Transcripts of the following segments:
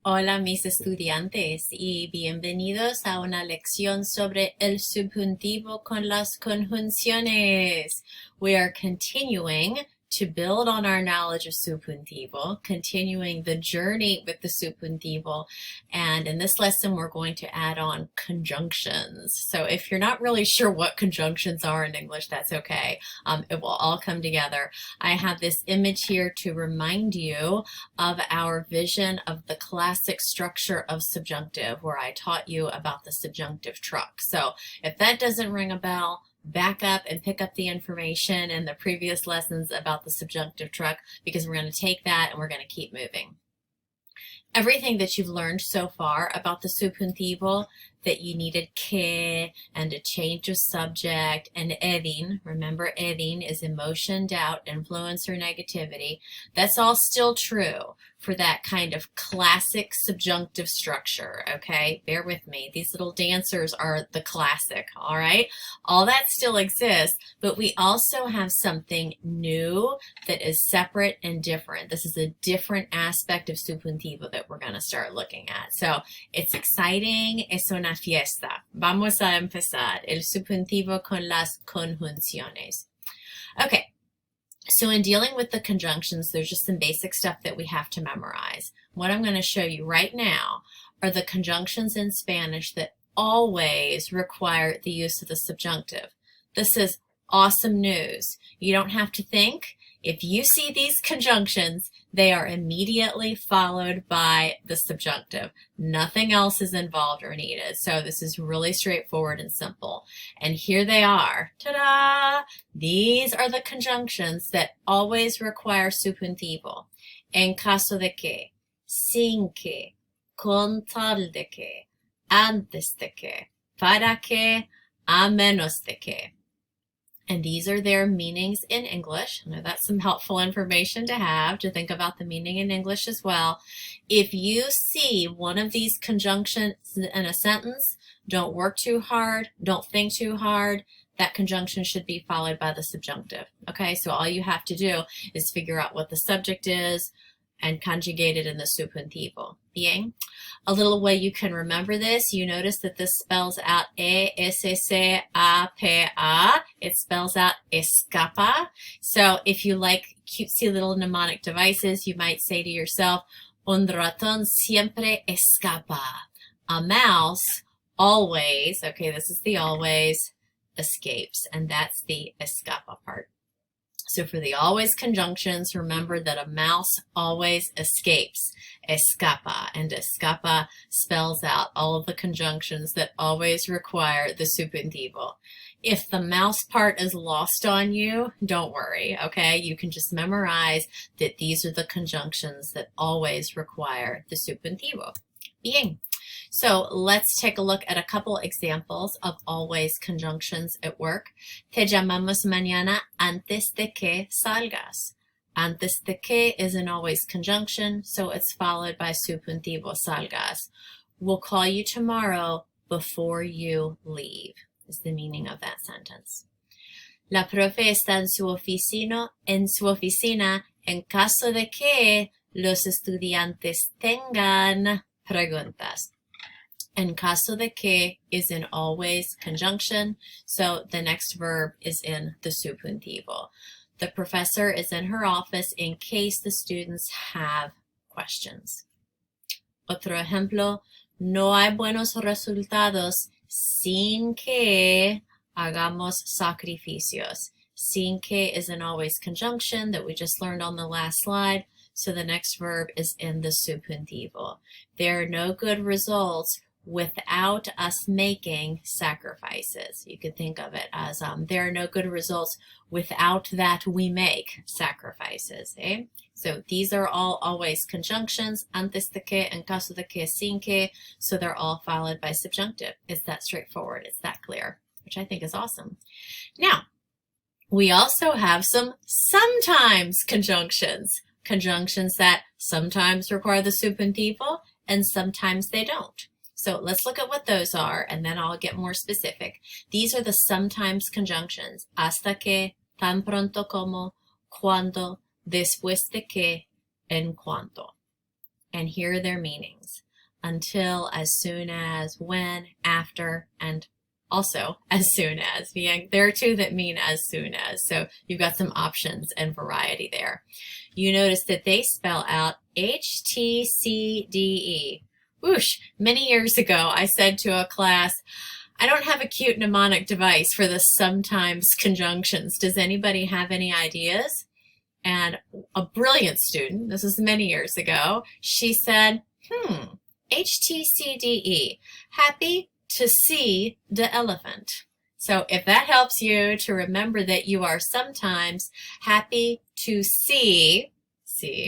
Hola mis estudiantes y bienvenidos a una lección sobre el subjuntivo con las conjunciones. We are continuing to build on our knowledge of subjuntivo, continuing the journey with the subjuntivo, and in this lesson we're going to add on conjunctions. So if you're not really sure what conjunctions are in English, that's okay. It will all come together. I have this image here to remind you of our vision of the classic structure of subjunctive, where I taught you about the subjunctive truck. So if that doesn't ring a bell, back up and pick up the information in the previous lessons about the subjunctive truck, because we're going to take that and we're going to keep moving. Everything that you've learned so far about the subjuntivo, that you needed que and a change of subject and edin. Remember, edin is emotion, doubt, influence, or negativity. That's all still true for that kind of classic subjunctive structure, okay? Bear with me. These little dancers are the classic, all right? All that still exists, but we also have something new that is separate and different. This is a different aspect of subjuntivo that we're going to start looking at. So it's exciting. Es una fiesta. Vamos a empezar el subjuntivo con las conjunciones. Okay. So in dealing with the conjunctions, there's just some basic stuff that we have to memorize. What I'm going to show you right now are the conjunctions in Spanish that always require the use of the subjunctive. This is awesome news. You don't have to think. If you see these conjunctions, they are immediately followed by the subjunctive. Nothing else is involved or needed. So this is really straightforward and simple. And here they are. Ta-da! These are the conjunctions that always require subjuntivo. En caso de que, sin que, con tal de que, antes de que, para que, a menos de que. And these are their meanings in English. I know that's some helpful information to have, to think about the meaning in English as well. If you see one of these conjunctions in a sentence, don't work too hard, don't think too hard. That conjunction should be followed by the subjunctive. Okay, so all you have to do is figure out what the subject is and conjugate it in the subjuntivo. Bien. A little way you can remember this, you notice that this spells out E-S-S-A-P-A. It spells out escapa. So if you like cutesy little mnemonic devices, you might say to yourself, un ratón siempre escapa. A mouse always, okay, this is the always, escapes. And that's the escapa part. So for the always conjunctions, remember that a mouse always escapes. Escapa. And escapa spells out all of the conjunctions that always require the subjuntivo. If the mouse part is lost on you, don't worry, okay? You can just memorize that these are the conjunctions that always require the subjuntivo. Bien. So let's take a look at a couple examples of always conjunctions at work. Te llamamos mañana antes de que salgas. Antes de que is an always conjunction, so it's followed by subjuntivo salgas. We'll call you tomorrow before you leave, is the meaning of that sentence. La profe está en su oficina en caso de que los estudiantes tengan preguntas. En caso de que is an always conjunction, so the next verb is in the subjuntivo. The professor is in her office in case the students have questions. Otro ejemplo, no hay buenos resultados sin que hagamos sacrificios. Sin que is an always conjunction that we just learned on the last slide, so the next verb is in the subjuntivo. There are no good results without us making sacrifices. You could think of it as there are no good results without that we make sacrifices. Eh? So these are all always conjunctions, antes de que, en caso de que, sin que, so they're all followed by subjunctive. It's that straightforward, it's that clear, which I think is awesome. Now, we also have some sometimes conjunctions. Conjunctions that sometimes require the subjuntivo and sometimes they don't. So let's look at what those are, and then I'll get more specific. These are the sometimes conjunctions. Hasta que, tan pronto como, cuando, después de que, en cuanto. and here are their meanings. Until, as soon as, when, after, and also as soon as. There are two that mean as soon as, so you've got some options and variety there. You notice that they spell out HTCDE. Whoosh! Many years ago, I said to a class, I don't have a cute mnemonic device for the sometimes conjunctions. Does anybody have any ideas? And a brilliant student, this is many years ago, she said, HTCDE, happy to see the elephant. So if that helps you to remember that you are sometimes happy to see,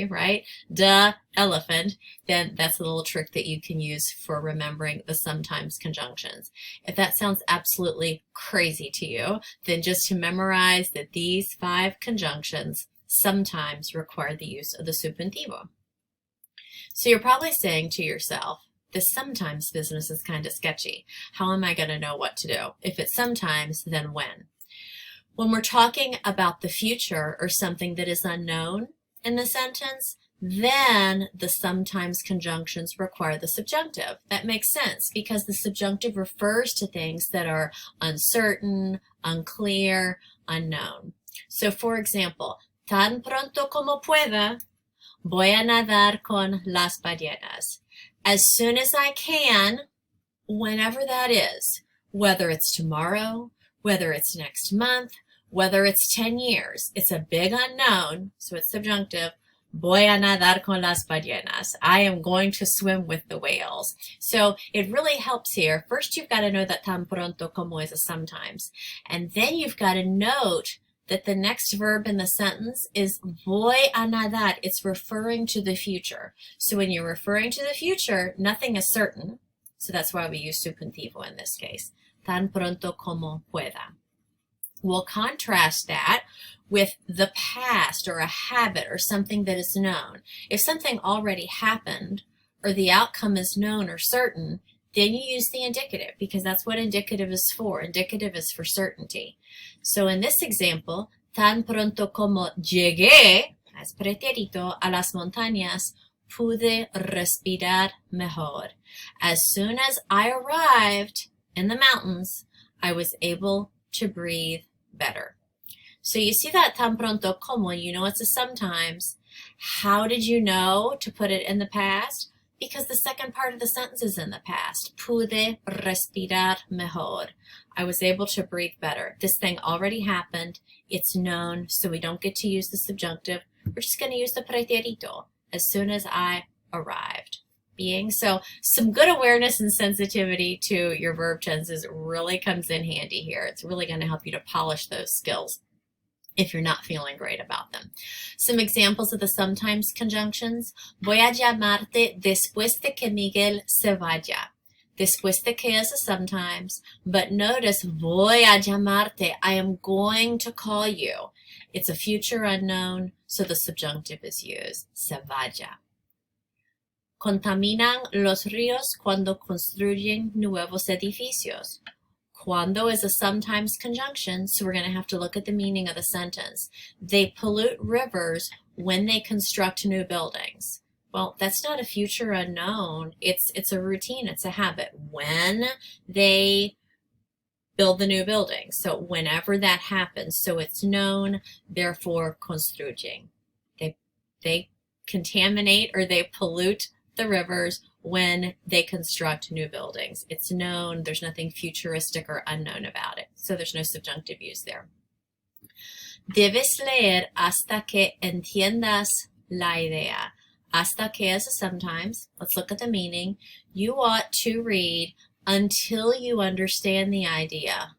right, the elephant, then that's a little trick that you can use for remembering the sometimes conjunctions. If that sounds absolutely crazy to you, then just to memorize that these 5 conjunctions sometimes require the use of the subjuntivo. So you're probably saying to yourself, this sometimes business is kind of sketchy. How am I going to know what to do? If it's sometimes, then when? When we're talking about the future or something that is unknown in the sentence, then the sometimes conjunctions require the subjunctive. That makes sense because the subjunctive refers to things that are uncertain, unclear, unknown. So for example, tan pronto como pueda, voy a nadar con las ballenas. As soon as I can, whenever that is, whether it's tomorrow, whether it's next month, whether it's 10 years, it's a big unknown, so it's subjunctive. Voy a nadar con las ballenas. I am going to swim with the whales. So it really helps here. First, you've got to know that tan pronto como is a sometimes. And then you've got to note that the next verb in the sentence is voy a nadar. It's referring to the future. So when you're referring to the future, nothing is certain. So that's why we use subjuntivo in this case. Tan pronto como pueda. We'll contrast that with the past or a habit or something that is known. If something already happened or the outcome is known or certain, then you use the indicative because that's what indicative is for. Indicative is for certainty. So in this example, tan pronto como llegué, as pretérito, a las montañas, pude respirar mejor. As soon as I arrived in the mountains, I was able to breathe better. So you see that tan pronto como, you know it's a sometimes. How did you know to put it in the past? Because the second part of the sentence is in the past. Pude respirar mejor. I was able to breathe better. This thing already happened. It's known, so we don't get to use the subjunctive. We're just going to use the pretérito. As soon as I arrived. So some good awareness and sensitivity to your verb tenses really comes in handy here. It's really going to help you to polish those skills if you're not feeling great about them. Some examples of the sometimes conjunctions. Voy a llamarte después de que Miguel se vaya. Después de que is a sometimes, but notice voy a llamarte. I am going to call you. It's a future unknown, so the subjunctive is used. Se vaya. Contaminan los ríos cuando construyen nuevos edificios. Cuando is a sometimes conjunction, so we're going to have to look at the meaning of the sentence. They pollute rivers when they construct new buildings. Well, that's not a future unknown. It's a routine. It's a habit. When they build the new building. So whenever that happens. So it's known, therefore construyen. They contaminate or they pollute the rivers when they construct new buildings. It's known, there's nothing futuristic or unknown about it. So there's no subjunctive use there. Debes leer hasta que entiendas la idea. Hasta que is a sometimes. Let's look at the meaning. You ought to read until you understand the idea.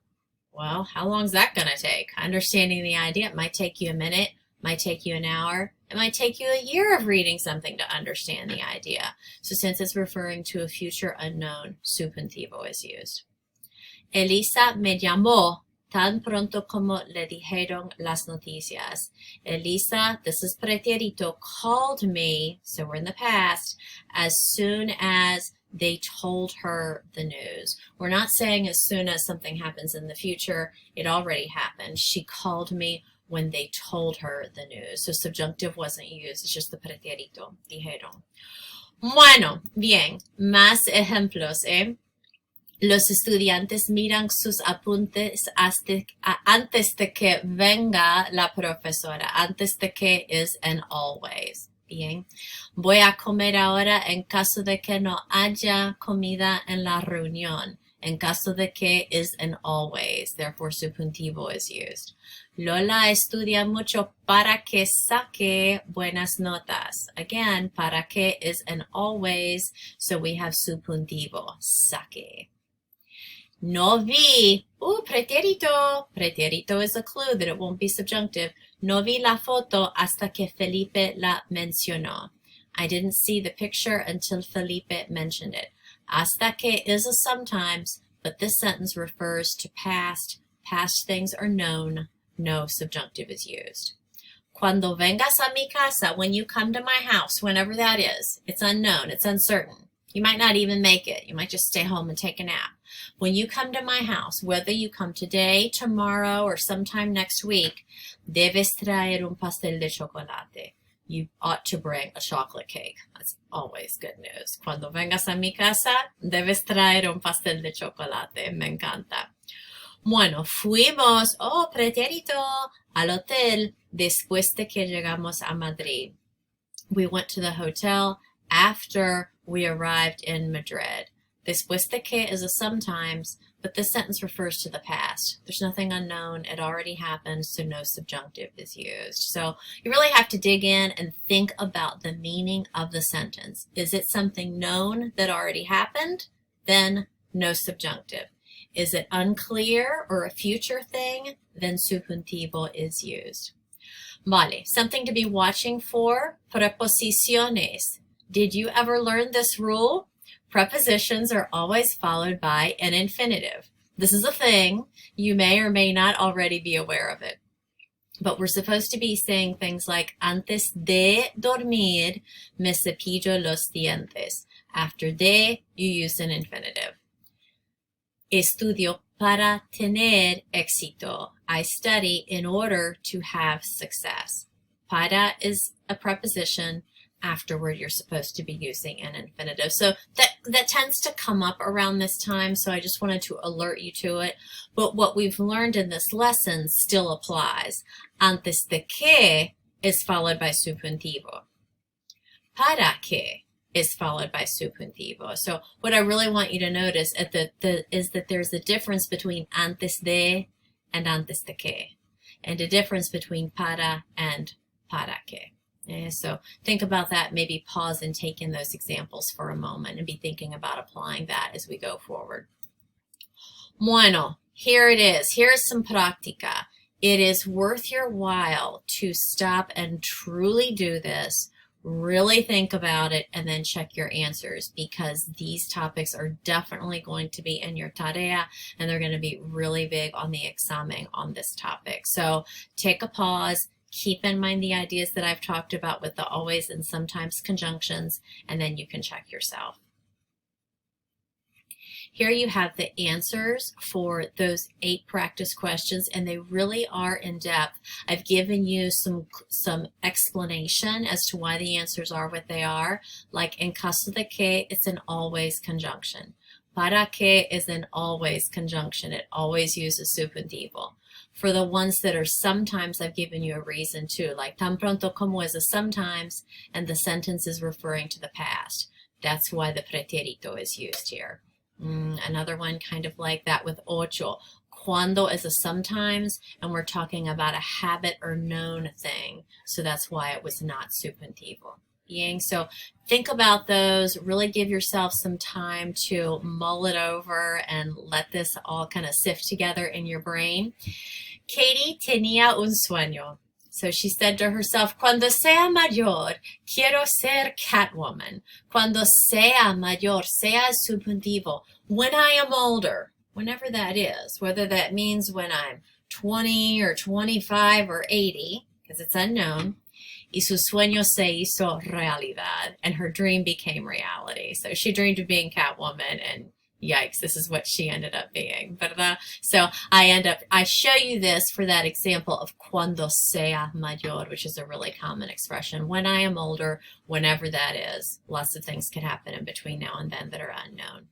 Well, how long is that going to take? Understanding the idea, it might take you a minute, might take you an hour. It might take you a year of reading something to understand the idea. So since it's referring to a future unknown, subjuntivo is used. Elisa me llamó tan pronto como le dijeron las noticias. Elisa, this is pretérito, called me, so we're in the past, as soon as they told her the news. We're not saying as soon as something happens in the future, it already happened. She called me when they told her the news. So subjunctive wasn't used, it's just the pretérito, dijeron. Bueno, bien, más ejemplos, ¿eh? Los estudiantes miran sus apuntes antes de que venga la profesora. Antes de que is an always. Bien. Voy a comer ahora en caso de que no haya comida en la reunión. En caso de que is an always. Therefore, subjuntivo is used. Lola estudia mucho para que saque buenas notas. Again, para que is an always. So we have subjuntivo. Saque. No vi, pretérito. Pretérito is a clue that it won't be subjunctive. No vi la foto hasta que Felipe la mencionó. I didn't see the picture until Felipe mentioned it. Hasta que is a sometimes, but this sentence refers to past. Past things are known. No subjunctive is used. Cuando vengas a mi casa, when you come to my house, whenever that is, it's unknown, it's uncertain. You might not even make it. You might just stay home and take a nap. When you come to my house, whether you come today, tomorrow, or sometime next week, debes traer un pastel de chocolate. You ought to bring a chocolate cake. That's always good news. Cuando vengas a mi casa, debes traer un pastel de chocolate. Me encanta. Bueno, fuimos, pretérito, al hotel después de que llegamos a Madrid. We went to the hotel after we arrived in Madrid. Después de que is a sometimes, but this sentence refers to the past. There's nothing unknown. It already happened, so no subjunctive is used. So you really have to dig in and think about the meaning of the sentence. Is it something known that already happened? Then no subjunctive. Is it unclear or a future thing? Then subjuntivo is used. Vale, something to be watching for, preposiciones. Did you ever learn this rule? Prepositions are always followed by an infinitive. This is a thing. You may or may not already be aware of it. But we're supposed to be saying things like, antes de dormir, me cepillo los dientes. After de, you use an infinitive. Estudio para tener éxito. I study in order to have success. Para is a preposition. Afterward, you're supposed to be using an infinitive. So that tends to come up around this time, so I just wanted to alert you to it. But what we've learned in this lesson still applies. Antes de que is followed by subjuntivo. Para que is followed by subjuntivo. So what I really want you to notice is that there's a difference between antes de and antes de que, and a difference between para and para que. So think about that, maybe pause and take in those examples for a moment and be thinking about applying that as we go forward. Bueno, here it is. Here's some práctica. It is worth your while to stop and truly do this, really think about it, and then check your answers, because these topics are definitely going to be in your tarea, and they're going to be really big on the examen on this topic. So take a pause. Keep in mind the ideas that I've talked about with the always and sometimes conjunctions, and then you can check yourself. Here you have the answers for those 8 practice questions, and they really are in depth. I've given you some explanation as to why the answers are what they are. Like in caso de que, it's an always conjunction. Para que is an always conjunction. It always uses subjuntivo. For the ones that are sometimes, I've given you a reason too, like tan pronto como is a sometimes, and the sentence is referring to the past. That's why the pretérito is used here. Another one kind of like that with ocho. Cuando is a sometimes, and we're talking about a habit or known thing. So that's why it was not subjuntivo. So think about those, really give yourself some time to mull it over and let this all kind of sift together in your brain. Katie tenía un sueño. So she said to herself, cuando sea mayor, quiero ser Catwoman. Cuando sea mayor, sea es subjuntivo. When I am older, whenever that is, whether that means when I'm 20 or 25 or 80, because it's unknown. Y su sueño se hizo realidad, and her dream became reality. So she dreamed of being Catwoman, and Yikes, this is what she ended up being. So I show you this for that example of cuando sea mayor, which is a really common expression. When I am older, whenever that is. Lots of things could happen in between now and then that are unknown.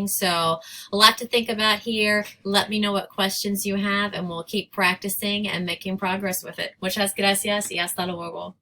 So a lot to think about here. Let me know what questions you have and we'll keep practicing and making progress with it. Muchas gracias y hasta luego.